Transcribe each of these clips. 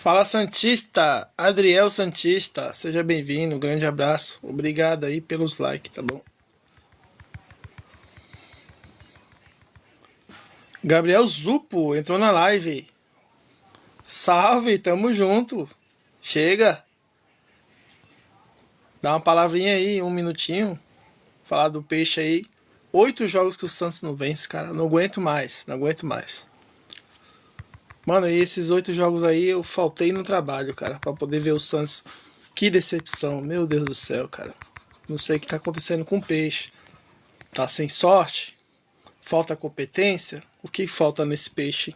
Fala Santista, Adriel Santista, seja bem-vindo, um grande abraço, obrigado aí pelos likes, tá bom? Gabriel Zupo entrou na live, salve, tamo junto, chega, dá uma palavrinha aí, um minutinho, falar do peixe aí, 8 jogos que o Santos não vence, cara, não aguento mais, não aguento mais. Mano, e esses 8 jogos aí eu faltei no trabalho, cara, pra poder ver o Santos. Que decepção, meu Deus do céu, cara. Não sei o que tá acontecendo com o peixe. Tá sem sorte? Falta competência? O que falta nesse peixe?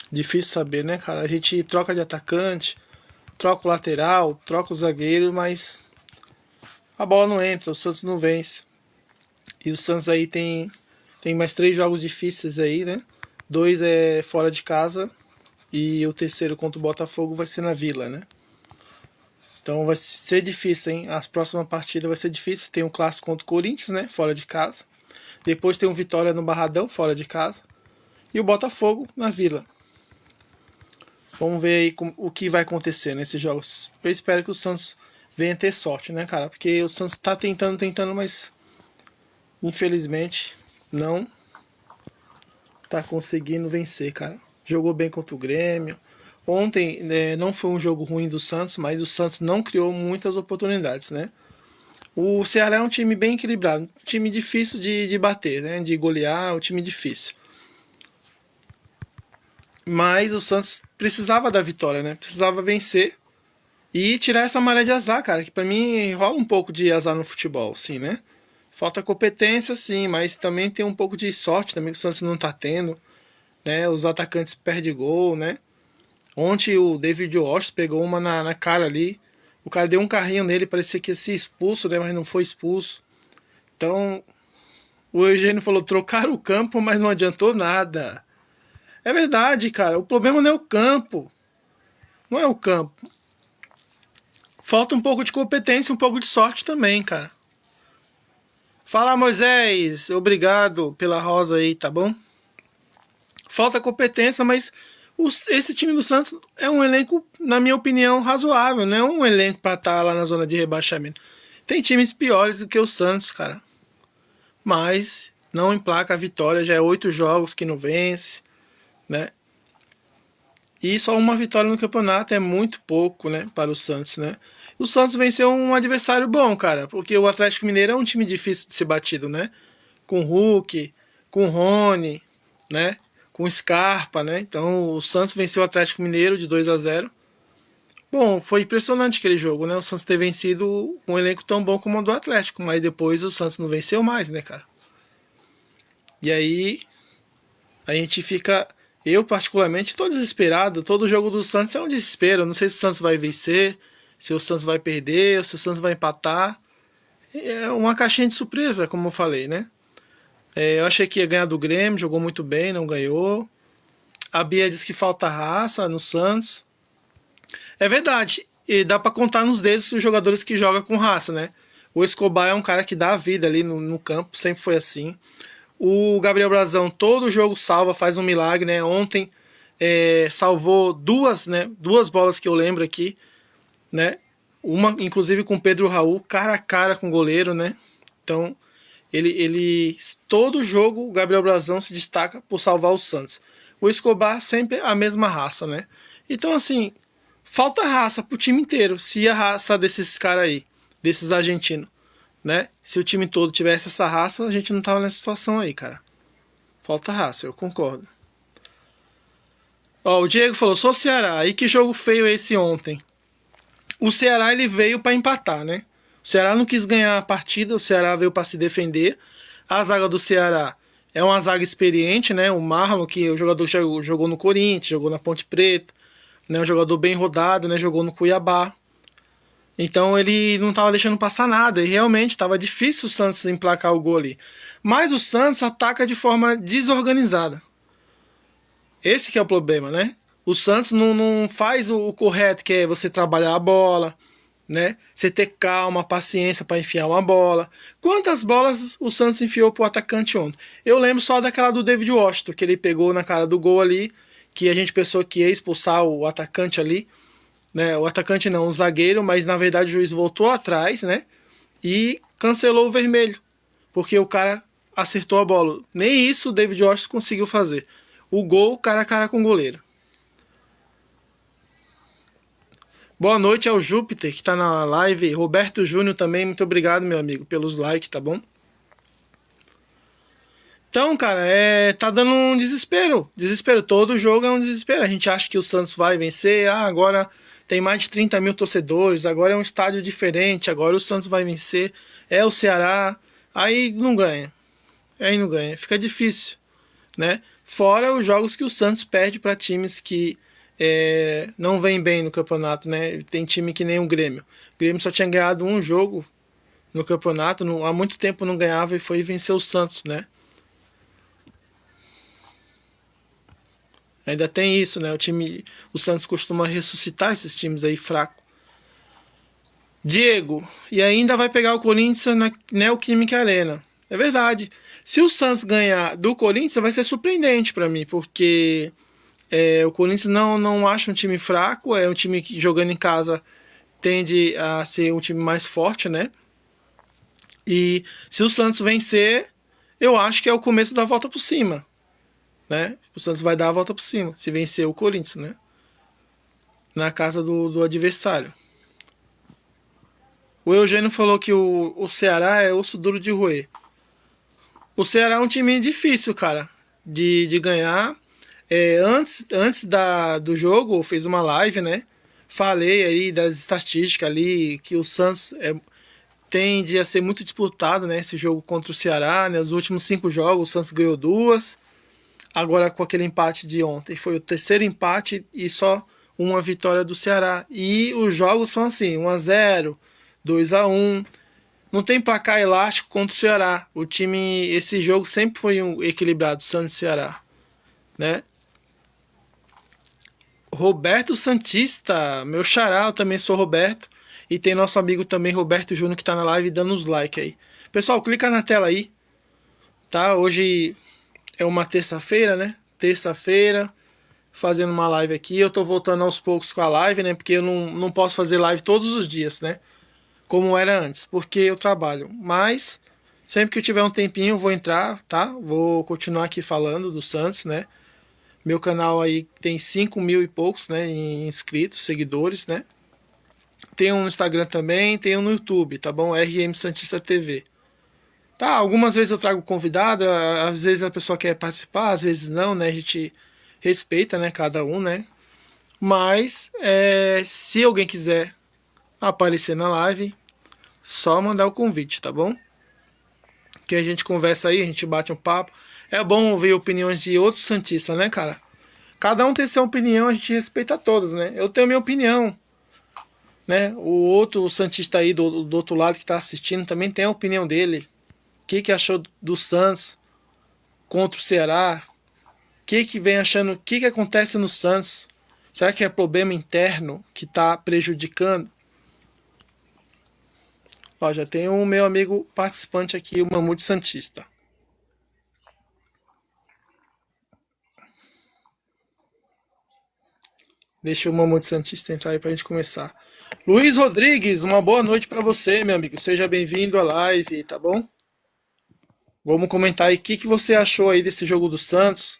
Difícil saber, né, cara? A gente troca de atacante, troca o lateral, troca o zagueiro, mas a bola não entra, o Santos não vence. E o Santos aí tem mais 3 jogos difíceis aí, né? 2 é fora de casa e o terceiro contra o Botafogo vai ser na Vila, né? Então vai ser difícil, hein? As próximas partidas vai ser difícil. Tem um clássico contra o Corinthians, né? Fora de casa. Depois tem um Vitória no Barradão, fora de casa. E o Botafogo na Vila. Vamos ver aí o que vai acontecer nesses jogos. Eu espero que o Santos venha ter sorte, né, cara? Porque o Santos tá tentando, mas infelizmente não tá conseguindo vencer, cara. Jogou bem contra o Grêmio. Ontem não foi um jogo ruim do Santos, mas o Santos não criou muitas oportunidades, né? O Ceará é um time bem equilibrado, um time difícil de bater, né? De golear, um time difícil. Mas o Santos precisava da vitória, né? Precisava vencer e tirar essa maré de azar, cara. Que pra mim rola um pouco de azar no futebol, sim, né? Falta competência, sim, mas também tem um pouco de sorte também que o Santos não tá tendo, né? Os atacantes perdem gol, né? Ontem o David Washington pegou uma na cara ali. O cara deu um carrinho nele, parecia que ia ser expulso, né? Mas não foi expulso. Então, o Eugênio falou: trocaram o campo, mas não adiantou nada. É verdade, cara. O problema não é o campo. Não é o campo. Falta um pouco de competência, um pouco de sorte também, cara. Fala, Moisés. Obrigado pela rosa aí, tá bom? Falta competência, mas esse time do Santos é um elenco, na minha opinião, razoável. Não é um elenco pra estar lá na zona de rebaixamento. Tem times piores do que o Santos, cara. Mas não emplaca a vitória. Já é 8 jogos que não vence, né? E só uma vitória no campeonato é muito pouco, né, para o Santos, né? O Santos venceu um adversário bom, cara, porque o Atlético Mineiro é um time difícil de ser batido, né? Com o Hulk, com o Rony, né? Com o Scarpa, né? Então o Santos venceu o Atlético Mineiro de 2-0. Bom, foi impressionante aquele jogo, né? O Santos ter vencido um elenco tão bom como o do Atlético, mas depois o Santos não venceu mais, né, cara? E aí a gente fica, eu particularmente, tô desesperado. Todo jogo do Santos é um desespero. Eu não sei se o Santos vai vencer, se o Santos vai perder, ou se o Santos vai empatar. É uma caixinha de surpresa, como eu falei, né? Eu achei que ia ganhar do Grêmio, jogou muito bem, não ganhou. A Bia diz que falta raça no Santos. É verdade, e dá pra contar nos dedos os jogadores que jogam com raça, né? O Escobar é um cara que dá a vida ali no campo, sempre foi assim. O Gabriel Brazão, todo jogo salva, faz um milagre, né? Ontem salvou duas, né? 2 bolas que eu lembro aqui, né? Uma, inclusive, com o Pedro Raul, cara a cara com o goleiro, né? Então, ele todo jogo, o Gabriel Brazão se destaca por salvar o Santos. O Escobar sempre a mesma raça, né? Então, assim, falta raça pro time inteiro. Se a raça desses caras aí, desses argentinos, né? Se o time todo tivesse essa raça, a gente não tava nessa situação aí, cara. Falta raça, eu concordo. Ó, o Diego falou: sou Ceará. E que jogo feio é esse ontem? O Ceará ele veio para empatar, né? O Ceará não quis ganhar a partida, o Ceará veio para se defender. A zaga do Ceará é uma zaga experiente, né? O Marlon, que o jogador jogou no Corinthians, jogou na Ponte Preta, né? Um jogador bem rodado, né? Jogou no Cuiabá. Então ele não estava deixando passar nada. E realmente estava difícil o Santos emplacar o gol ali. Mas o Santos ataca de forma desorganizada. Esse que é o problema, né? O Santos não faz o correto, que é você trabalhar a bola, né? Você ter calma, paciência para enfiar uma bola. Quantas bolas o Santos enfiou pro atacante ontem? Eu lembro só daquela do David Washington, que ele pegou na cara do gol ali que a gente pensou que ia expulsar o atacante ali, né? O atacante não, o zagueiro, mas na verdade o juiz voltou atrás, né? E cancelou o vermelho, porque o cara acertou a bola. Nem isso o David Washington conseguiu fazer. O gol cara a cara com o goleiro. Boa noite ao Júpiter, que está na live. Roberto Júnior também, muito obrigado, meu amigo, pelos likes, tá bom? Então, cara, tá dando um desespero. Desespero. Todo jogo é um desespero. A gente acha que o Santos vai vencer. Ah, agora tem mais de 30 mil torcedores. Agora é um estádio diferente. Agora o Santos vai vencer. É o Ceará. Aí não ganha. Aí não ganha. Fica difícil, né? Fora os jogos que o Santos perde para times que não vem bem no campeonato, né? Tem time que nem o Grêmio. O Grêmio só tinha ganhado um jogo no campeonato. Há muito tempo não ganhava e foi vencer o Santos, né? Ainda tem isso, né? O Santos costuma ressuscitar esses times aí fracos. Diego, e ainda vai pegar o Corinthians na Neoquímica Arena. É verdade. Se o Santos ganhar do Corinthians, vai ser surpreendente para mim, porque o Corinthians não acha um time fraco, é um time que jogando em casa tende a ser um time mais forte, né? E se o Santos vencer, eu acho que é o começo da volta por cima, né? O Santos vai dar a volta por cima, se vencer o Corinthians, né? Na casa do adversário. O Eugênio falou que o Ceará é osso duro de roer. O Ceará é um time difícil, cara, de ganhar. Antes do jogo, eu fiz uma live, né? Falei aí das estatísticas ali, que o Santos tende a ser muito disputado, né? Esse jogo contra o Ceará, né? Os últimos 5 jogos, o Santos ganhou 2. Agora com aquele empate de ontem, foi o terceiro empate e só uma vitória do Ceará. E os jogos são assim, 1-0, 2-1. Não tem placar elástico contra o Ceará. O time, esse jogo sempre foi equilibrado, Santos e Ceará, né? Roberto Santista, meu xará, eu também sou Roberto. E tem nosso amigo também, Roberto Júnior, que tá na live dando os likes aí. Pessoal, clica na tela aí, tá? Hoje é uma terça-feira, né? Terça-feira, fazendo uma live aqui. Eu tô voltando aos poucos com a live, né? Porque eu não posso fazer live todos os dias, né? Como era antes, porque eu trabalho. Mas sempre que eu tiver um tempinho, eu vou entrar, tá? Vou continuar aqui falando do Santos, né? Meu canal aí tem 5 mil e poucos, né? Inscritos, seguidores, né? Tem um no Instagram também, tem um no YouTube, tá bom? RM Santista TV. Tá, algumas vezes eu trago convidado, às vezes a pessoa quer participar, às vezes não, né? A gente respeita, né? Cada um, né? Mas se alguém quiser aparecer na live, só mandar o convite, tá bom? Que a gente conversa aí, a gente bate um papo. É bom ouvir opiniões de outros santistas, né, cara? Cada um tem sua opinião, a gente respeita todos, né? Eu tenho minha opinião, né? O outro santista aí do outro lado que tá assistindo também tem a opinião dele. O que achou do Santos contra o Ceará? O que vem achando? O que acontece no Santos? Será que é problema interno que está prejudicando? Ó, já tem o meu amigo participante aqui, o Mamute Santista. Deixa o Mamute Santista entrar aí pra gente começar. Luiz Rodrigues, uma boa noite para você, meu amigo. Seja bem-vindo à live, tá bom? Vamos comentar aí o que você achou aí desse jogo do Santos.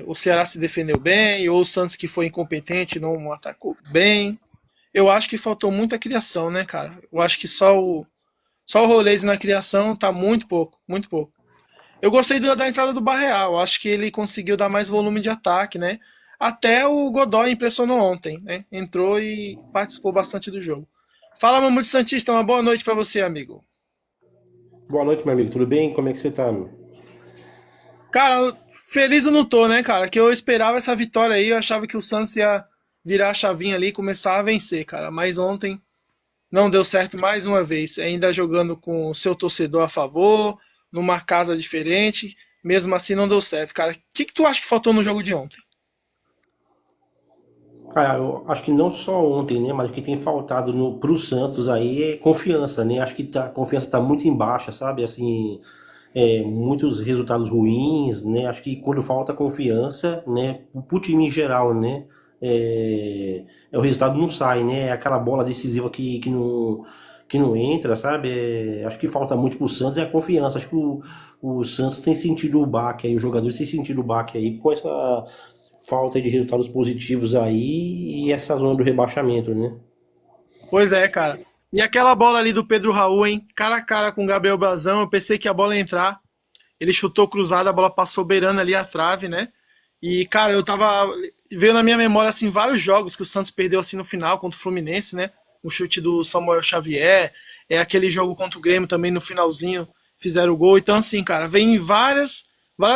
O Ceará se defendeu bem, ou o Santos que foi incompetente não atacou bem. Eu acho que faltou muita criação, né, cara? Eu acho que só o Rolês na criação tá muito pouco, muito pouco. Eu gostei da entrada do Barreal, eu acho que ele conseguiu dar mais volume de ataque, né? Até o Godoy impressionou ontem, né? Entrou e participou bastante do jogo. Fala, Mamute Santista, uma boa noite para você, amigo. Boa noite, meu amigo. Tudo bem? Como é que você tá, meu? Cara, feliz eu não tô, né, cara? Que eu esperava essa vitória aí, eu achava que o Santos ia virar a chavinha ali e começar a vencer, cara. Mas ontem não deu certo mais uma vez. Ainda jogando com o seu torcedor a favor, numa casa diferente. Mesmo assim não deu certo, cara. O que tu acha que faltou no jogo de ontem? Ah, eu acho que não só ontem, né? Mas o que tem faltado pro Santos aí é confiança, né? Acho que a confiança tá muito em baixa, sabe? Assim, muitos resultados ruins, né? Acho que quando falta confiança, né, pro time em geral, né, o resultado não sai, né? É aquela bola decisiva que não entra, sabe? Acho que falta muito pro Santos é a confiança. Acho que o Santos tem sentido o baque aí, os jogadores têm sentido o baque aí com essa falta de resultados positivos aí e essa zona do rebaixamento, né? Pois é, cara. E aquela bola ali do Pedro Raul, hein? Cara a cara com o Gabriel Brazão, eu pensei que a bola ia entrar. Ele chutou cruzado, a bola passou beirando ali a trave, né? E, cara, eu tava. Veio na minha memória, assim, vários jogos que o Santos perdeu, assim, no final, contra o Fluminense, né? O chute do Samuel Xavier, aquele jogo contra o Grêmio também no finalzinho, fizeram o gol. Então, assim, cara, vem várias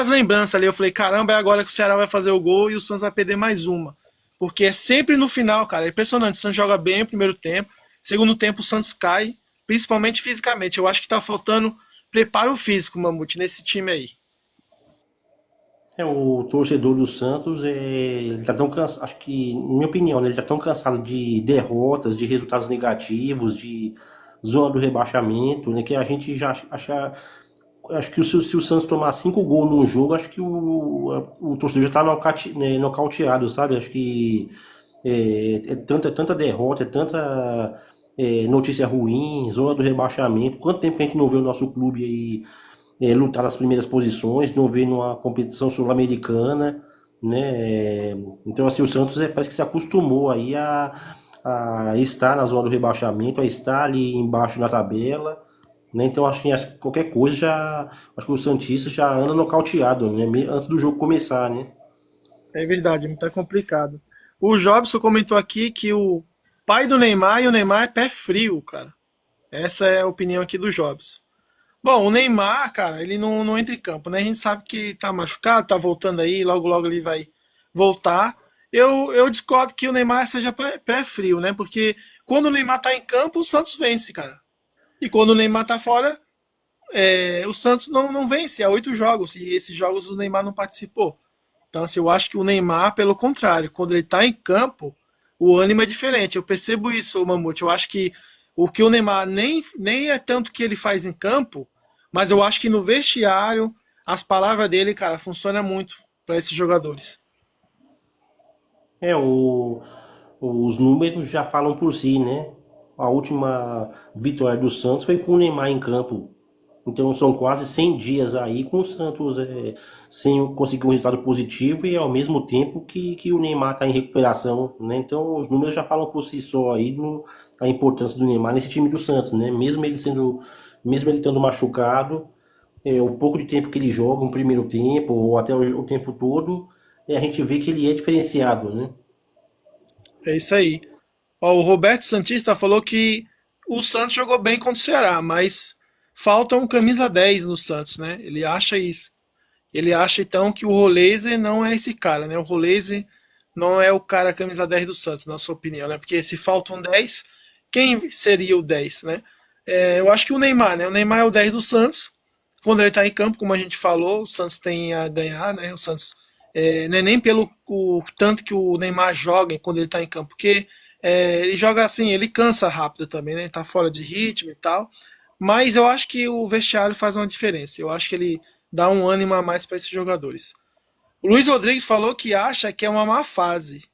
lembranças ali. Eu falei, caramba, é agora que o Ceará vai fazer o gol e o Santos vai perder mais uma. Porque é sempre no final, cara. É impressionante. O Santos joga bem o primeiro tempo. Segundo tempo, o Santos cai, principalmente fisicamente. Eu acho que tá faltando preparo físico, Mamute, nesse time aí. O torcedor do Santos, ele tá tão cansado, acho que, na minha opinião, né, ele tá tão cansado de derrotas, de resultados negativos, de zona do rebaixamento, né, que a gente já acha, acho que se o Santos tomar 5 gols num jogo, acho que o torcedor já tá nocauteado, sabe? Acho que tanta derrota, notícia ruim, zona do rebaixamento. Quanto tempo que a gente não vê o nosso clube aí lutar nas primeiras posições, não vê numa competição sul-americana, né? Então, assim, o Santos parece que se acostumou aí a estar na zona do rebaixamento, a estar ali embaixo na tabela, né? Então, acho que qualquer coisa acho que o Santista já anda nocauteado, né? Antes do jogo começar, né? É verdade, tá complicado. O Jobson comentou aqui que o pai do Neymar e o Neymar é pé frio, cara. Essa é a opinião aqui do Jobson. Bom, o Neymar, cara, ele não entra em campo, né? A gente sabe que tá machucado, tá voltando aí, logo logo ele vai voltar. Eu discordo que o Neymar seja pé frio, né? Porque quando o Neymar tá em campo, o Santos vence, cara. E quando o Neymar tá fora, o Santos não vence há 8 jogos. E esses jogos o Neymar não participou. Então, assim, eu acho que o Neymar, pelo contrário, quando ele tá em campo, o ânimo é diferente. Eu percebo isso, Mamute. Eu acho que o Neymar nem é tanto que ele faz em campo, mas eu acho que no vestiário, as palavras dele, cara, funciona muito para esses jogadores. É, o, os números já falam por si, né? A última vitória do Santos foi com o Neymar em campo. Então são quase 100 dias aí com o Santos sem conseguir um resultado positivo e ao mesmo tempo que o Neymar está em recuperação, né? Então os números já falam por si só aí a importância do Neymar nesse time do Santos, né? Mesmo ele estando machucado, o pouco de tempo que ele joga, um primeiro tempo ou até o tempo todo, a gente vê que ele é diferenciado, né? É isso aí. Ó, o Roberto Santista falou que o Santos jogou bem contra o Ceará, mas falta um camisa 10 no Santos, né? Ele acha isso. Ele acha então que o Roleze não é esse cara, né? O Roleze não é o cara camisa 10 do Santos, na sua opinião, né? Porque se falta um 10, quem seria o 10, né? Eu acho que o Neymar, né? O Neymar é o 10 do Santos. Quando ele está em campo, como a gente falou, o Santos tem a ganhar, né? O Santos não é nem pelo tanto que o Neymar joga quando ele está em campo, porque ele joga assim, ele cansa rápido também, né? Ele tá fora de ritmo e tal. Mas eu acho que o vestiário faz uma diferença. Eu acho que ele dá um ânimo a mais para esses jogadores. O Luiz Rodrigues falou que acha que é uma má fase.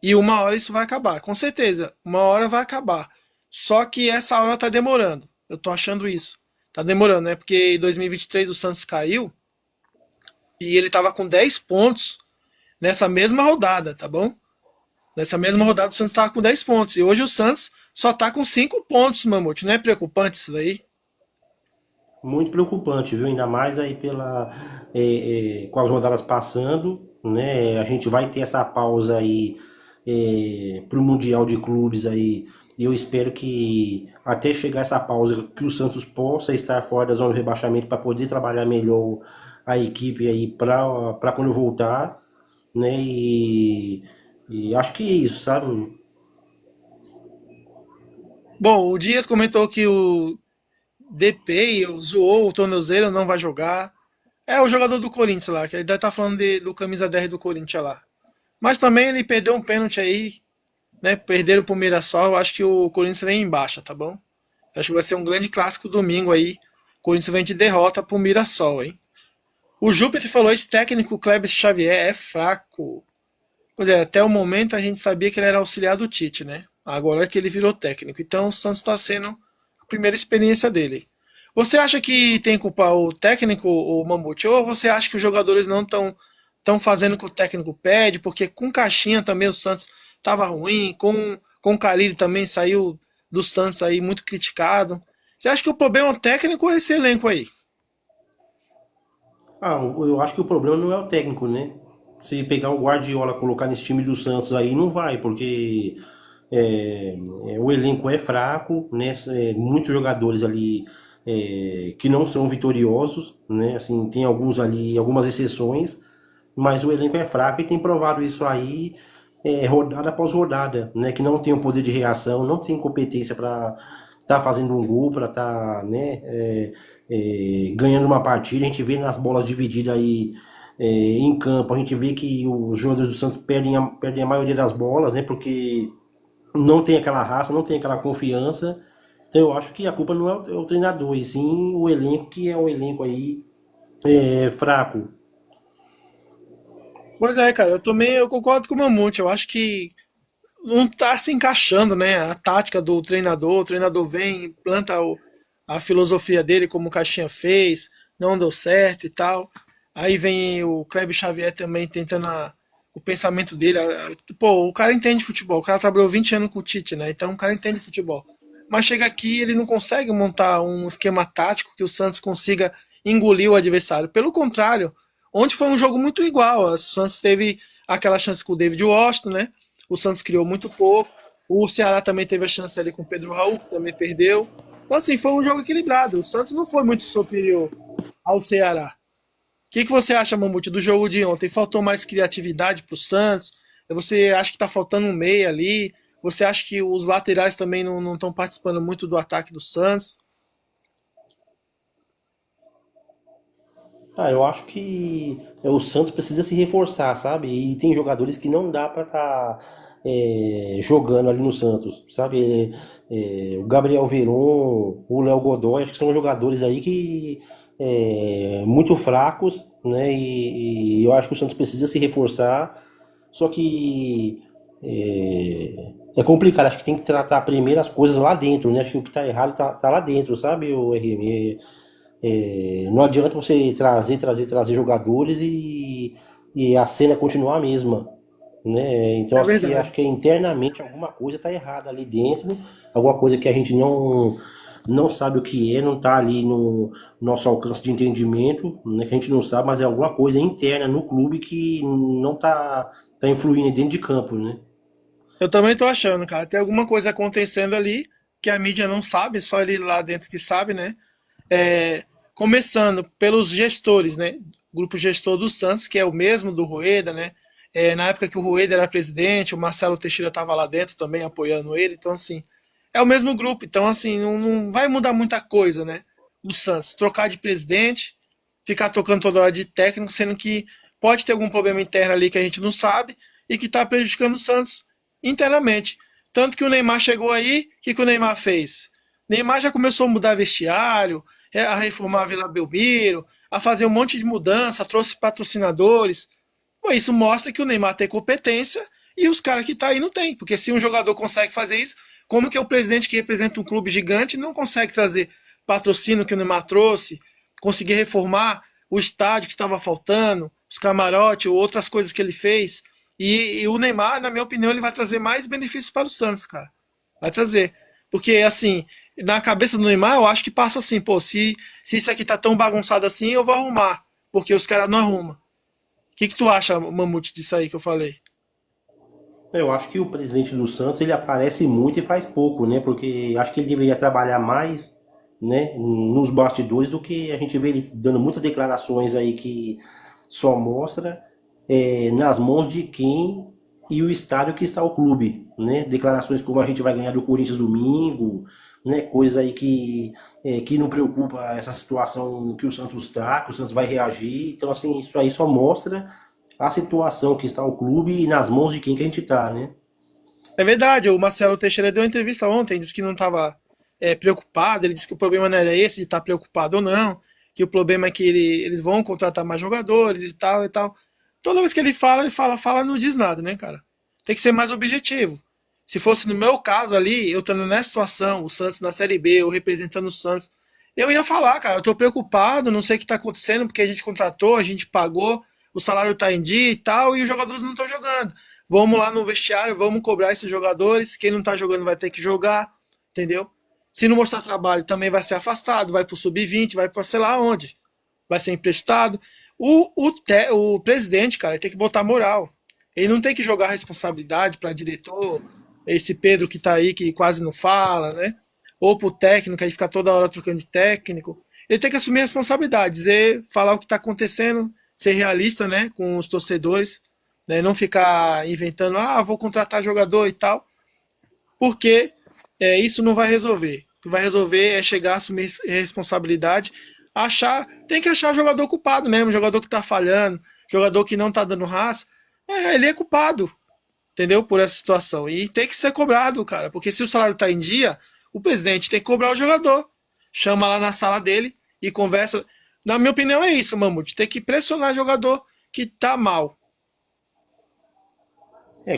E uma hora isso vai acabar. Com certeza, uma hora vai acabar. Só que essa hora tá demorando. Eu tô achando isso. Tá demorando, né? Porque em 2023 o Santos caiu e ele tava com 10 pontos nessa mesma rodada, tá bom? Nessa mesma rodada o Santos tava com 10 pontos. E hoje o Santos só tá com 5 pontos, Mamute. Não é preocupante isso daí? Muito preocupante, viu? Ainda mais aí com as rodadas passando, né? A gente vai ter essa pausa aí para o Mundial de Clubes aí. E eu espero que até chegar essa pausa que o Santos possa estar fora da zona do rebaixamento para poder trabalhar melhor a equipe aí para quando voltar, né? E acho que é isso, sabe? Bom, o Dias comentou que o DP zoou o tornozelo, não vai jogar. É o jogador do Corinthians lá, que ele deve estar falando do camisa 10 do Corinthians lá. Mas também ele perdeu um pênalti aí, né? Perderam pro Mirassol. Eu acho que o Corinthians vem em baixa, tá bom? Eu acho que vai ser um grande clássico domingo aí Corinthians vem de derrota pro Mirassol, hein? O Júpiter falou, esse técnico Kleber Xavier é fraco. Pois é, até o momento a gente sabia que ele era auxiliar do Tite, né? Agora é que ele virou técnico. Então o Santos está sendo a primeira experiência dele. Você acha que tem que culpar o técnico, o Mamute, ou você acha que os jogadores não estão fazendo o que o técnico pede? Porque com Caixinha também o Santos estava ruim, com o Carille também saiu do Santos aí muito criticado. Você acha que o problema é o técnico ou é esse elenco aí? Ah, eu acho que o problema não é o técnico, né? Se pegar o Guardiola, colocar nesse time do Santos aí, não vai, porque o elenco é fraco, né? Muitos jogadores ali que não são vitoriosos, né? Assim, tem alguns ali, algumas exceções, mas o elenco é fraco e tem provado isso aí rodada após rodada, né? Que não tem o poder de reação, não tem competência para estar fazendo um gol, para estar, né? Ganhando uma partida. A gente vê nas bolas divididas aí em campo, a gente vê que os jogadores do Santos perdem a maioria das bolas, né? Porque não tem aquela raça, não tem aquela confiança. Então eu acho que a culpa não é o treinador, e sim o elenco, que é um elenco aí fraco. Pois é, cara, eu concordo com o Mamute. Eu acho que não tá se encaixando, né? A tática do treinador. O treinador vem, implanta a filosofia dele, como o Caixinha fez, não deu certo e tal. Aí vem o Kleber Xavier também tentando o pensamento dele. Pô, o cara entende futebol. O cara trabalhou 20 anos com o Tite, né? Então o cara entende futebol. Mas chega aqui, ele não consegue montar um esquema tático que o Santos consiga engolir o adversário. Pelo contrário, ontem foi um jogo muito igual. O Santos teve aquela chance com o David Washington, né? O Santos criou muito pouco. O Ceará também teve a chance ali com o Pedro Raul, que também perdeu. Então, assim, foi um jogo equilibrado. O Santos não foi muito superior ao Ceará. O que você acha, Mamute, do jogo de ontem? Faltou mais criatividade para o Santos? Você acha que está faltando um meia ali? Você acha que os laterais também não estão participando muito do ataque do Santos? Ah, eu acho que o Santos precisa se reforçar, sabe? E tem jogadores que não dá pra estar jogando ali no Santos, sabe? O Gabriel Veron, o Léo Godoy, acho que são jogadores aí que muito fracos, né? E eu acho que o Santos precisa se reforçar. Só que é complicado, acho que tem que tratar primeiro as coisas lá dentro, né? Acho que o que tá errado tá lá dentro, sabe, o RM? Não adianta você trazer jogadores e a cena continuar a mesma, né? Então É acho verdade. que internamente alguma coisa está errada ali dentro, alguma coisa que a gente não sabe o que é, não está ali no nosso alcance de entendimento, né? Que a gente não sabe, mas é alguma coisa interna no clube que não tá influindo dentro de campo, né? Eu também tô achando, cara. Tem alguma coisa acontecendo ali que a mídia não sabe, só ele lá dentro que sabe, né? É, começando pelos gestores, né? O grupo gestor do Santos, que é o mesmo do Rueda, né? Na época que o Rueda era presidente, o Marcelo Teixeira estava lá dentro também apoiando ele. Então, assim, é o mesmo grupo. Então, assim, não vai mudar muita coisa, né? O Santos trocar de presidente, ficar tocando toda hora de técnico, sendo que pode ter algum problema interno ali que a gente não sabe e que está prejudicando o Santos internamente. Tanto que o Neymar chegou aí, o que o Neymar fez? O Neymar já começou a mudar vestiário, a reformar a Vila Belmiro, a fazer um monte de mudança, trouxe patrocinadores. Pô, isso mostra que o Neymar tem competência e os caras que tá aí não tem. Porque se um jogador consegue fazer isso, como que é o presidente que representa um clube gigante não consegue trazer patrocínio que o Neymar trouxe, conseguir reformar o estádio que estava faltando, os camarotes ou outras coisas que ele fez. E o Neymar, na minha opinião, ele vai trazer mais benefícios para o Santos, cara. Vai trazer. Porque, assim, na cabeça do Neymar, eu acho que passa assim, pô, se isso aqui tá tão bagunçado assim, eu vou arrumar. Porque os caras não arrumam. Que tu acha, Mamute, disso aí que eu falei? Eu acho que o presidente do Santos ele aparece muito e faz pouco, né? Porque acho que ele deveria trabalhar mais, né, nos bastidores do que a gente vê ele dando muitas declarações aí que só mostra nas mãos de quem e o estádio que está o clube, né? Declarações como a gente vai ganhar do Corinthians domingo, né? Coisa aí que não preocupa essa situação que o Santos está, que o Santos vai reagir. Então, assim, isso aí só mostra a situação que está o clube e nas mãos de quem que a gente está, né? É verdade, o Marcelo Teixeira deu uma entrevista ontem, disse que não estava preocupado. Ele disse que o problema não era esse de estar preocupado ou não, que o problema é que eles vão contratar mais jogadores e tal e tal. Toda vez que ele fala, não diz nada, né, cara? Tem que ser mais objetivo. Se fosse no meu caso ali, eu estando nessa situação, o Santos na Série B, eu representando o Santos, eu ia falar, cara, eu tô preocupado, não sei o que tá acontecendo, porque a gente contratou, a gente pagou, o salário tá em dia e tal, e os jogadores não estão jogando. Vamos lá no vestiário, vamos cobrar esses jogadores, quem não tá jogando vai ter que jogar, entendeu? Se não mostrar trabalho, também vai ser afastado, vai pro sub-20, vai pra sei lá onde, vai ser emprestado. O presidente, cara, ele tem que botar moral. Ele não tem que jogar responsabilidade para diretor, esse Pedro que tá aí, que quase não fala, né? Ou pro técnico, aí fica toda hora trocando de técnico. Ele tem que assumir a responsabilidade, dizer, falar o que tá acontecendo, ser realista, né, com os torcedores, né, não ficar inventando, vou contratar jogador e tal, porque isso não vai resolver. O que vai resolver é chegar, assumir responsabilidade, tem que achar jogador culpado mesmo, jogador que tá falhando, jogador que não tá dando raça, ele é culpado, entendeu? Por essa situação. E tem que ser cobrado, cara, porque se o salário tá em dia, o presidente tem que cobrar o jogador. Chama lá na sala dele e conversa. Na minha opinião é isso, Mamute, tem que pressionar o jogador que tá mal.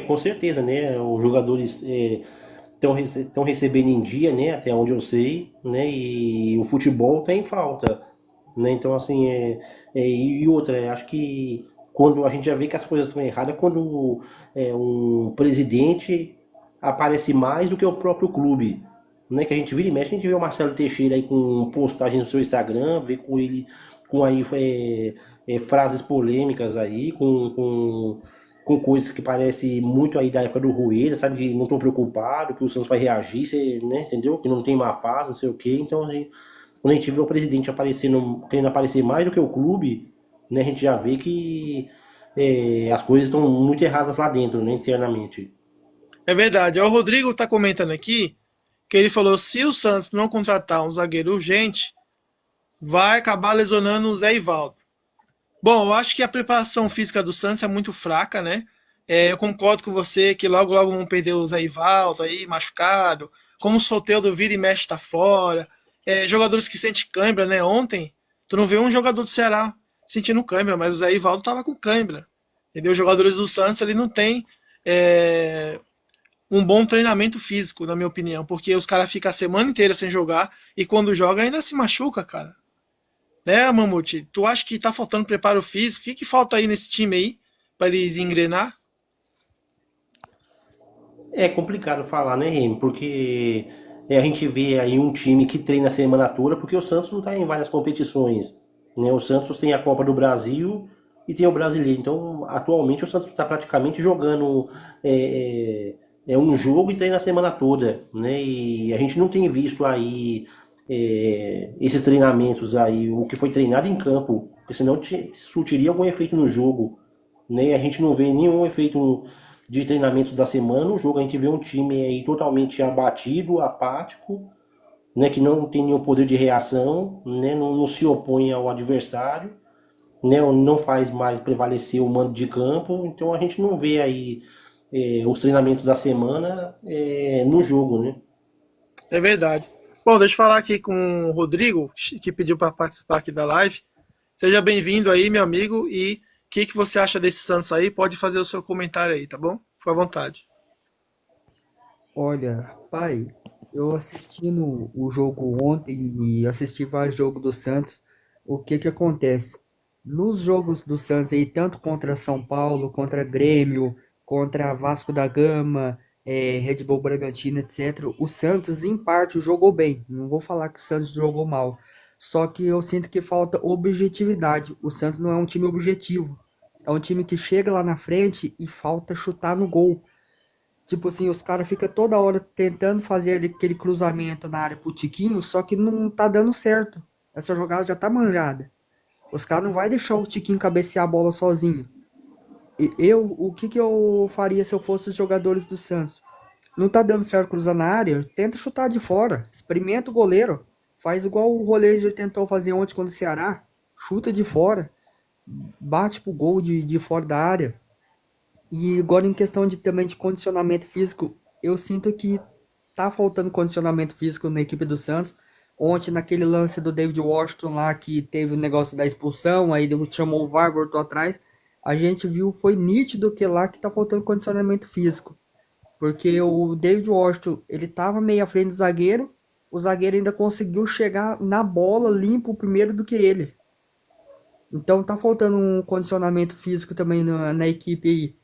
Com certeza, né? Os jogadores estão recebendo em dia, né? Até onde eu sei, né? E o futebol tem falta, né? Então, assim, e outra, acho que quando a gente já vê que as coisas estão erradas, quando um presidente aparece mais do que o próprio clube, né? Que a gente vira e mexe, a gente vê o Marcelo Teixeira aí com postagem no seu Instagram, vê com ele com aí frases polêmicas aí, com coisas que parece muito aí da época do Rueda, sabe? Que não tô preocupado, que o Santos vai reagir, você, né? Entendeu? Que não tem má fase, não sei o quê. Então, assim, quando a gente vê o presidente aparecendo, querendo aparecer mais do que o clube, né? A gente já vê que as coisas estão muito erradas lá dentro, né? Internamente. É verdade. O Rodrigo tá comentando aqui que ele falou: se o Santos não contratar um zagueiro urgente, vai acabar lesionando o Zé Ivaldo. Bom, eu acho que a preparação física do Santos é muito fraca, né? Eu concordo com você que logo logo vão perder o Zé Ivaldo aí, machucado. Como o Soteldo vira e mexe tá fora. Jogadores que sentem cãibra, né? Ontem, tu não vê um jogador do Ceará sentindo cãibra, mas o Zé Ivaldo tava com cãibra. Entendeu? Os jogadores do Santos ele não tem é, um bom treinamento físico, na minha opinião, porque os caras ficam a semana inteira sem jogar e quando joga ainda se machuca, cara. Né, Mamute? Tu acha que tá faltando preparo físico? O que falta aí nesse time aí para eles engrenar? É complicado falar, né, Remy? Porque a gente vê aí um time que treina a semana toda, porque o Santos não está em várias competições, né? O Santos tem a Copa do Brasil e tem o Brasileiro. Então, atualmente, o Santos está praticamente jogando um jogo e treina a semana toda, né? E a gente não tem visto aí esses treinamentos aí, o que foi treinado em campo, porque senão surtiria algum efeito no jogo, né? A gente não vê nenhum efeito de treinamentos da semana no jogo. A gente vê um time aí totalmente abatido, apático, né? Que não tem nenhum poder de reação, né? Não se opõe ao adversário, né? Não faz mais prevalecer o mando de campo. Então a gente não vê aí os treinamentos da semana no jogo, né? É verdade. Bom, deixa eu falar aqui com o Rodrigo, que pediu para participar aqui da live. Seja bem-vindo aí, meu amigo, e o que você acha desse Santos aí? Pode fazer o seu comentário aí, tá bom? Fica à vontade. Olha, pai, eu assistindo o jogo ontem e assisti vários jogos do Santos. O que que acontece? Nos jogos do Santos aí, tanto contra São Paulo, contra Grêmio, contra Vasco da Gama, Red Bull Bragantino, etc. O Santos, em parte, jogou bem. Não vou falar que o Santos jogou mal. Só que eu sinto que falta objetividade. O Santos não é um time objetivo. É um time que chega lá na frente e falta chutar no gol. Tipo assim, os caras ficam toda hora tentando fazer aquele cruzamento na área pro Tiquinho, só que não tá dando certo. Essa jogada já tá manjada. Os caras não vai deixar o Tiquinho cabecear a bola sozinho. O que que eu faria se eu fosse os jogadores do Santos? Não tá dando certo cruzar na área? Tenta chutar de fora. Experimenta o goleiro. Faz igual o Rolejo tentou fazer ontem contra o Ceará. Chuta de fora. Bate pro gol de fora da área. E agora em questão de também de condicionamento físico, eu sinto que tá faltando condicionamento físico na equipe do Santos. Ontem, naquele lance do David Washington lá, que teve o negócio da expulsão, aí chamou o VAR, voltou atrás. A gente viu, foi nítido que lá que tá faltando condicionamento físico. Porque o David Washington, ele tava meio à frente do zagueiro, o zagueiro ainda conseguiu chegar na bola limpo primeiro do que ele. Então tá faltando um condicionamento físico também na equipe aí.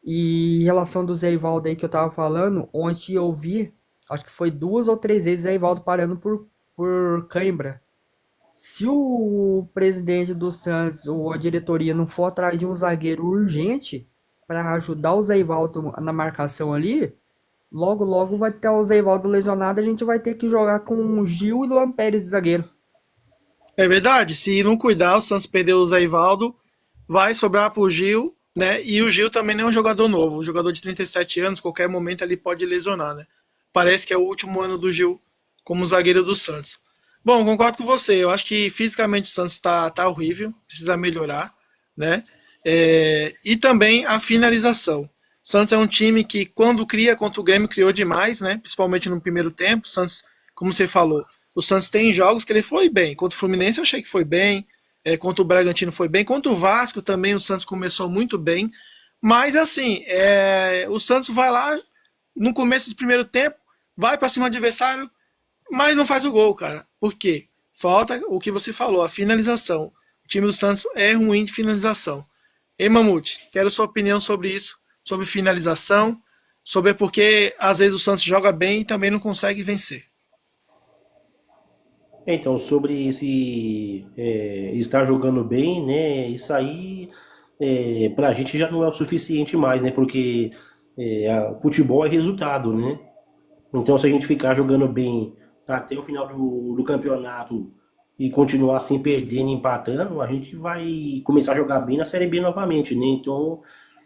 E em relação do Zé Ivaldo aí que eu tava falando, ontem eu vi, acho que foi 2 ou 3 vezes Zé Ivaldo parando por cãibra. Se o presidente do Santos ou a diretoria não for atrás de um zagueiro urgente para ajudar o Zé Ivaldo na marcação ali, logo logo vai ter o Zé Ivaldo lesionado, a gente vai ter que jogar com o Gil e Luan Pérez de zagueiro. É verdade, se não cuidar, o Santos perdeu o Zé Ivaldo, vai sobrar pro Gil, né? E o Gil também não é um jogador novo, um jogador de 37 anos, qualquer momento ele pode lesionar, né? Parece que é o último ano do Gil como zagueiro do Santos. Bom, concordo com você, eu acho que fisicamente o Santos tá horrível, precisa melhorar, né? E também a finalização. O Santos é um time que, quando cria contra o Grêmio, criou demais, né? Principalmente no primeiro tempo. O Santos, como você falou, o Santos tem jogos que ele foi bem. Contra o Fluminense eu achei que foi bem. Contra o Bragantino foi bem. Contra o Vasco também o Santos começou muito bem. Mas assim, o Santos vai lá no começo do primeiro tempo, vai para cima do adversário, mas não faz o gol, cara. Por quê? Falta o que você falou, a finalização. O time do Santos é ruim de finalização. Ei, Mamute, quero sua opinião sobre isso, sobre finalização, sobre porque às vezes o Santos joga bem e também não consegue vencer. Então, sobre esse estar jogando bem, né? Isso aí pra gente já não é o suficiente mais, né? Porque futebol é resultado, né? Então, se a gente ficar jogando bem até o final do campeonato e continuar assim perdendo, empatando, a gente vai começar a jogar bem na Série B novamente, né? Então,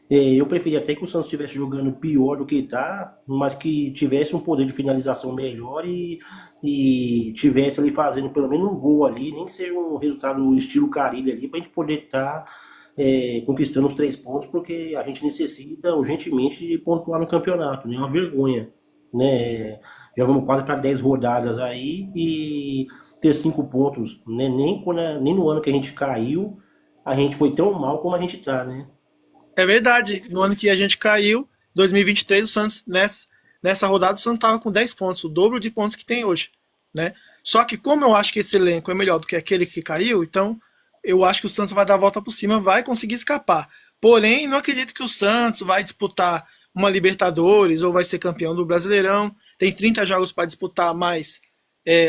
eu preferia até que o Santos estivesse jogando pior do que está, mas que tivesse um poder de finalização melhor e tivesse ali fazendo pelo menos um gol ali, nem que seja um resultado estilo Carilho ali, para a gente poder estar conquistando os 3 pontos, porque a gente necessita urgentemente de pontuar no campeonato, né? É uma vergonha, né? Já vamos quase para 10 rodadas aí e ter 5 pontos, né? Nem no ano que a gente caiu, a gente foi tão mal como a gente tá, né? É verdade, no ano que a gente caiu, 2023, o Santos, nessa rodada, o Santos estava com 10 pontos, o dobro de pontos que tem hoje, né? Só que como eu acho que esse elenco é melhor do que aquele que caiu, então eu acho que o Santos vai dar a volta por cima, vai conseguir escapar. Porém, não acredito que o Santos vai disputar uma Libertadores ou vai ser campeão do Brasileirão. Tem 30 jogos para disputar, mas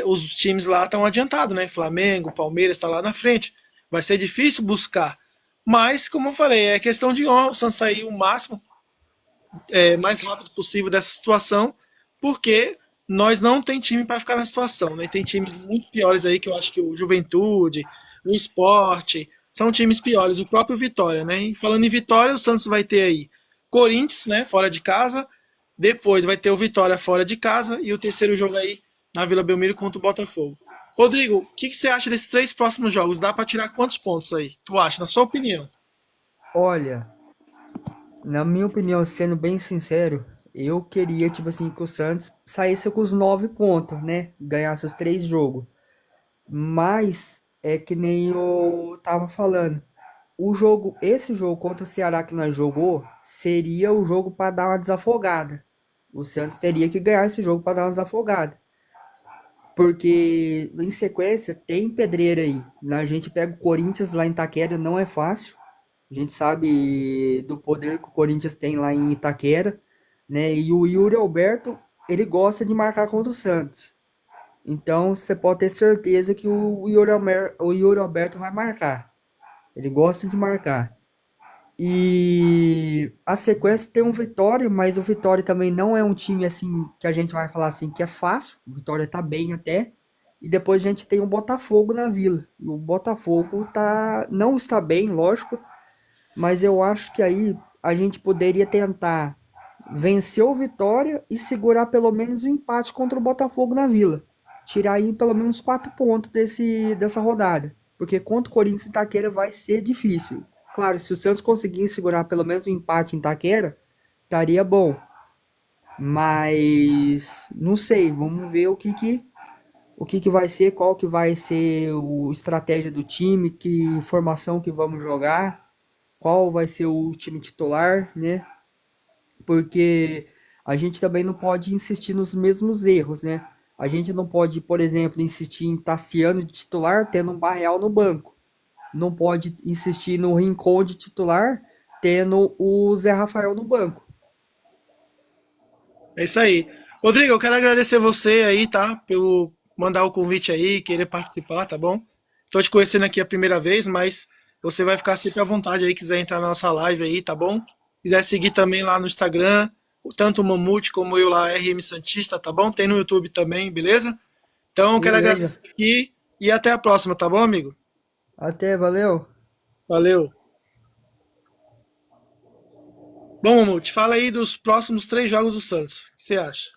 os times lá estão adiantados, né? Flamengo, Palmeiras está lá na frente. Vai ser difícil buscar. Mas, como eu falei, é questão de honra o Santos sair o máximo, mais rápido possível dessa situação, porque nós não tem time para ficar na situação, né? Tem times muito piores aí, que eu acho que o Juventude, o Sport, são times piores, o próprio Vitória, né? E falando em Vitória, o Santos vai ter aí Corinthians, né, fora de casa, depois vai ter o Vitória fora de casa e o terceiro jogo aí na Vila Belmiro contra o Botafogo. Rodrigo, o que você acha desses 3 próximos jogos? Dá para tirar quantos pontos aí? Tu acha, na sua opinião? Olha, na minha opinião, sendo bem sincero, eu queria, tipo assim, que o Santos saísse com os 9 pontos, né? Ganhasse os 3 jogos. Mas é que nem eu tava falando. Esse jogo contra o Ceará que nós jogou, seria o jogo para dar uma desafogada. O Santos teria que ganhar esse jogo para dar uma desafogada. Porque em sequência tem pedreira aí. A gente pega o Corinthians lá em Itaquera, não é fácil. A gente sabe do poder que o Corinthians tem lá em Itaquera, né? E o Yuri Alberto, ele gosta de marcar contra o Santos. Então você pode ter certeza que o Yuri Alberto vai marcar. Ele gosta de marcar. E a sequência tem um Vitória, mas o Vitória também não é um time assim que a gente vai falar assim que é fácil. O Vitória tá bem até. E depois a gente tem o Botafogo na Vila. E o Botafogo não está bem, lógico, mas eu acho que aí a gente poderia tentar vencer o Vitória e segurar pelo menos o empate contra o Botafogo na Vila. Tirar aí pelo menos 4 pontos dessa rodada. Porque contra o Corinthians e Itaquera vai ser difícil. Claro, se o Santos conseguir segurar pelo menos o empate em Itaquera, estaria bom. Mas não sei, vamos ver o que que vai ser, qual que vai ser a estratégia do time, que formação que vamos jogar, qual vai ser o time titular, né? Porque a gente também não pode insistir nos mesmos erros, né? A gente não pode, por exemplo, insistir em Tassiano de titular tendo um Barreal no banco. Não pode insistir no Rincon de titular tendo o Zé Rafael no banco. É isso aí. Rodrigo, eu quero agradecer você aí, tá? Pelo mandar o convite aí, querer participar, tá bom? Tô te conhecendo aqui a primeira vez, mas você vai ficar sempre à vontade aí, quiser entrar na nossa live aí, tá bom? Quiser seguir também lá no Instagram, tanto o Mamute como eu lá, RM Santista, tá bom? Tem no YouTube também, beleza? Então, eu quero Beleza. agradecer aqui e até a próxima, tá bom, amigo? Até, valeu. Valeu. Bom, Mamute, fala aí dos próximos 3 jogos do Santos. O que você acha?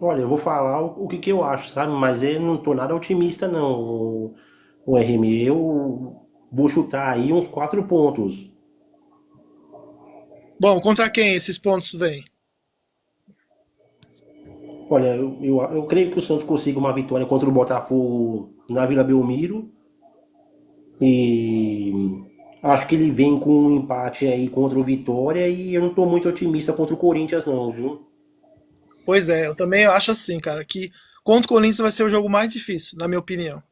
Olha, eu vou falar o que que eu acho, sabe? Mas eu não tô nada otimista, não, o RM. Eu vou chutar aí uns 4 pontos. Bom, contra quem esses pontos vêm? Olha, eu creio que o Santos consiga uma vitória contra o Botafogo na Vila Belmiro. E acho que ele vem com um empate aí contra o Vitória. E eu não tô muito otimista contra o Corinthians, não, viu? Pois é, eu também acho assim, cara, que contra o Corinthians vai ser o jogo mais difícil, na minha opinião,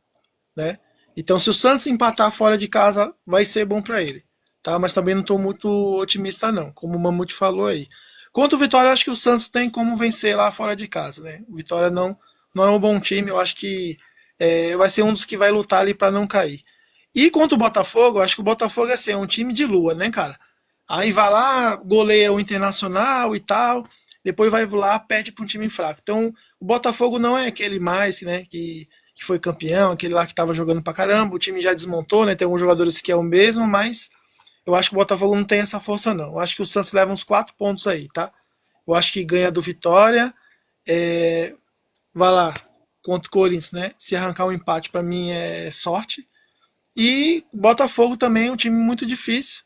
né? Então, se o Santos empatar fora de casa, vai ser bom pra ele, tá? Mas também não tô muito otimista não, como o Mamute falou aí. Contra o Vitória, eu acho que o Santos tem como vencer lá fora de casa, né? O Vitória não é um bom time, eu acho que vai ser um dos que vai lutar ali pra não cair. E contra o Botafogo, eu acho que o Botafogo assim, é um time de lua, né, cara? Aí vai lá, goleia o Internacional e tal, depois vai lá, perde para um time fraco. Então, o Botafogo não é aquele mais, né, que foi campeão, aquele lá que estava jogando pra caramba, o time já desmontou, né, tem alguns jogadores que é o mesmo, mas eu acho que o Botafogo não tem essa força, não. Eu acho que o Santos leva uns 4 pontos aí, tá? Eu acho que ganha do Vitória, é, vai lá, contra o Corinthians, né, se arrancar um empate, para mim é sorte. E o Botafogo também é um time muito difícil,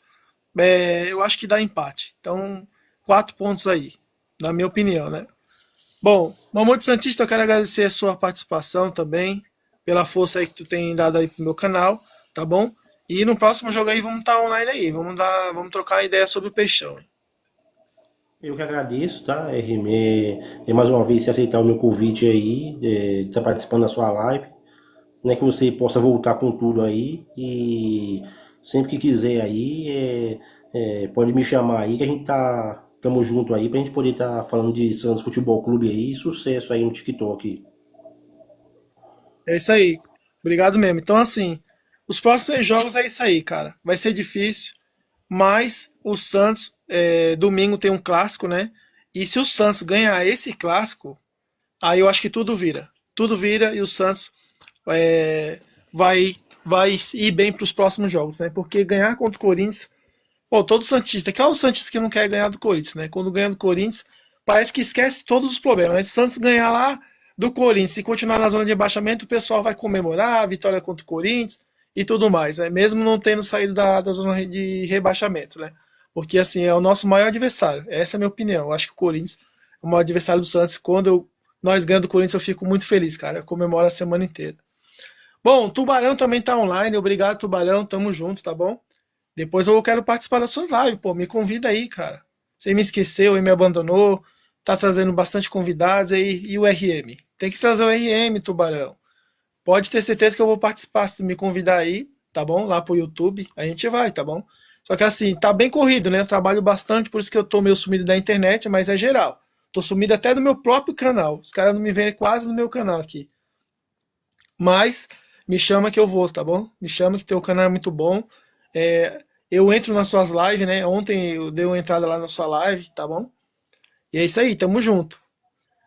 eu acho que dá empate. Então, 4 pontos aí, na minha opinião, né? Bom, Mamute Santista, eu quero agradecer a sua participação também, pela força aí que tu tem dado aí pro meu canal, tá bom? E no próximo jogo aí vamos estar online aí, vamos trocar ideia sobre o Peixão. Hein? Eu que agradeço, tá, RM, mais uma vez se aceitar o meu convite aí, de estar participando da sua live, né, que você possa voltar com tudo aí e sempre que quiser aí, pode me chamar aí que a gente tamo junto aí pra gente poder estar falando de Santos Futebol Clube aí, e sucesso aí no TikTok. É isso aí. Obrigado mesmo. Então, assim, os próximos jogos é isso aí, cara. Vai ser difícil, mas o Santos, domingo tem um clássico, né? E se o Santos ganhar esse clássico, aí eu acho que tudo vira. Tudo vira e o Santos é, vai ir bem para os próximos jogos, né? Porque ganhar contra o Corinthians, pô, todo Santista, que é o Santista que não quer ganhar do Corinthians, né? Quando ganha do Corinthians, parece que esquece todos os problemas. Mas se o Santos ganhar lá do Corinthians e continuar na zona de rebaixamento, o pessoal vai comemorar a vitória contra o Corinthians e tudo mais, né? Mesmo não tendo saído da zona de rebaixamento, né? Porque assim, é o nosso maior adversário. Essa é a minha opinião. Eu acho que o Corinthians é o maior adversário do Santos. Quando nós ganhamos do Corinthians, eu fico muito feliz, cara. Eu comemoro a semana inteira. Bom, Tubarão também tá online. Obrigado, Tubarão. Tamo junto, tá bom? Depois eu quero participar das suas lives, pô. Me convida aí, cara. Você me esqueceu e me abandonou. Tá trazendo bastante convidados aí. E o RM? Tem que trazer o RM, Tubarão. Pode ter certeza que eu vou participar. Se tu me convidar aí, tá bom? Lá pro YouTube, a gente vai, tá bom? Só que assim, tá bem corrido, né? Eu trabalho bastante, por isso que eu tô meio sumido da internet, mas é geral. Tô sumido até do meu próprio canal. Os caras não me veem quase no meu canal aqui. Mas me chama que eu vou, tá bom? Me chama que teu canal é muito bom. Eu entro nas suas lives, né? Ontem eu dei uma entrada lá na sua live, tá bom? E é isso aí, tamo junto.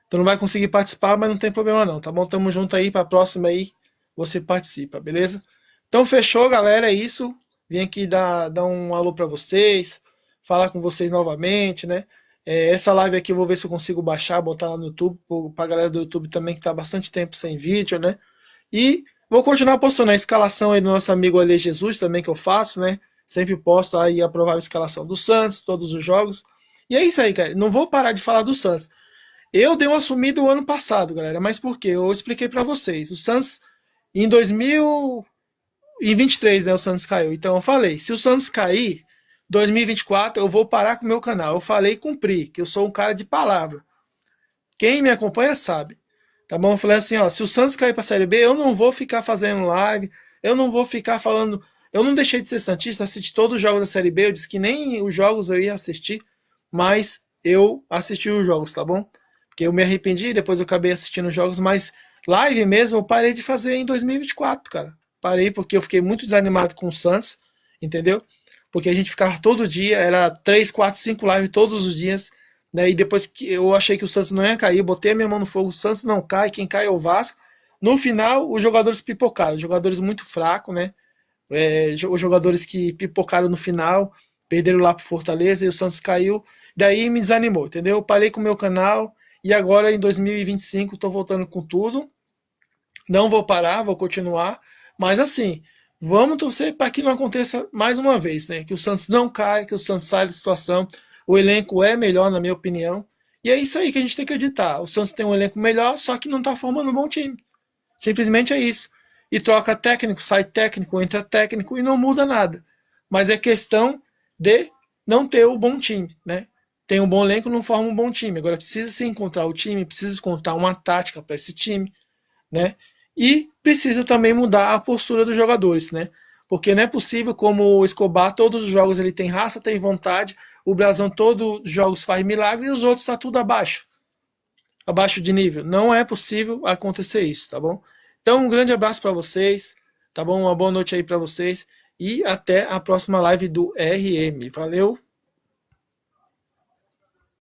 Tu não vai conseguir participar, mas não tem problema não, tá bom? Tamo junto aí, pra próxima aí você participa, beleza? Então fechou, galera, é isso. Vim aqui dar um alô pra vocês, falar com vocês novamente, né? Essa live aqui eu vou ver se eu consigo baixar, botar lá no YouTube, pra galera do YouTube também que tá bastante tempo sem vídeo, né? E vou continuar postando a escalação aí do nosso amigo Ale Jesus também que eu faço, né? Sempre posto aí a provável escalação do Santos, todos os jogos. E é isso aí, cara. Não vou parar de falar do Santos. Eu dei uma sumida o ano passado, galera. Mas por quê? Eu expliquei pra vocês. O Santos, em 2023, né? O Santos caiu. Então eu falei, se o Santos cair, 2024, eu vou parar com o meu canal. Eu falei e cumpri, que eu sou um cara de palavra. Quem me acompanha sabe. Tá bom? Eu falei assim, ó, se o Santos cair pra Série B, eu não vou ficar fazendo live, eu não vou ficar falando. Eu não deixei de ser santista, assisti todos os jogos da Série B, eu disse que nem os jogos eu ia assistir, mas eu assisti os jogos, tá bom? Porque eu me arrependi, depois eu acabei assistindo os jogos, mas live mesmo eu parei de fazer em 2024, cara. Parei porque eu fiquei muito desanimado com o Santos, entendeu? Porque a gente ficava todo dia, era 3, 4, 5 lives todos os dias, né? E depois que eu achei que o Santos não ia cair, botei a minha mão no fogo, o Santos não cai, quem cai é o Vasco. No final, os jogadores pipocaram, jogadores muito fracos, né? Os jogadores que pipocaram no final, perderam lá pro Fortaleza e o Santos caiu. Daí me desanimou, entendeu? Eu parei com o meu canal e agora em 2025 estou voltando com tudo. Não vou parar, vou continuar. Mas assim, vamos torcer para que não aconteça mais uma vez, né? Que o Santos não caia, que o Santos saia da situação. O elenco é melhor, na minha opinião. E é isso aí que a gente tem que acreditar. O Santos tem um elenco melhor, só que não está formando um bom time. Simplesmente é isso. E troca técnico, sai técnico, entra técnico e não muda nada. Mas é questão de não ter o bom time, né? Tem um bom elenco, não forma um bom time. Agora precisa se encontrar o time, precisa encontrar uma tática para esse time, né? E precisa também mudar a postura dos jogadores, né? Porque não é possível, como o Escobar, todos os jogos ele tem raça, tem vontade, o Brasão todos os jogos faz milagre e os outros está tudo abaixo de nível. Não é possível acontecer isso, tá bom? Então, um grande abraço para vocês, tá bom? Uma boa noite aí para vocês e até a próxima live do RM. Valeu!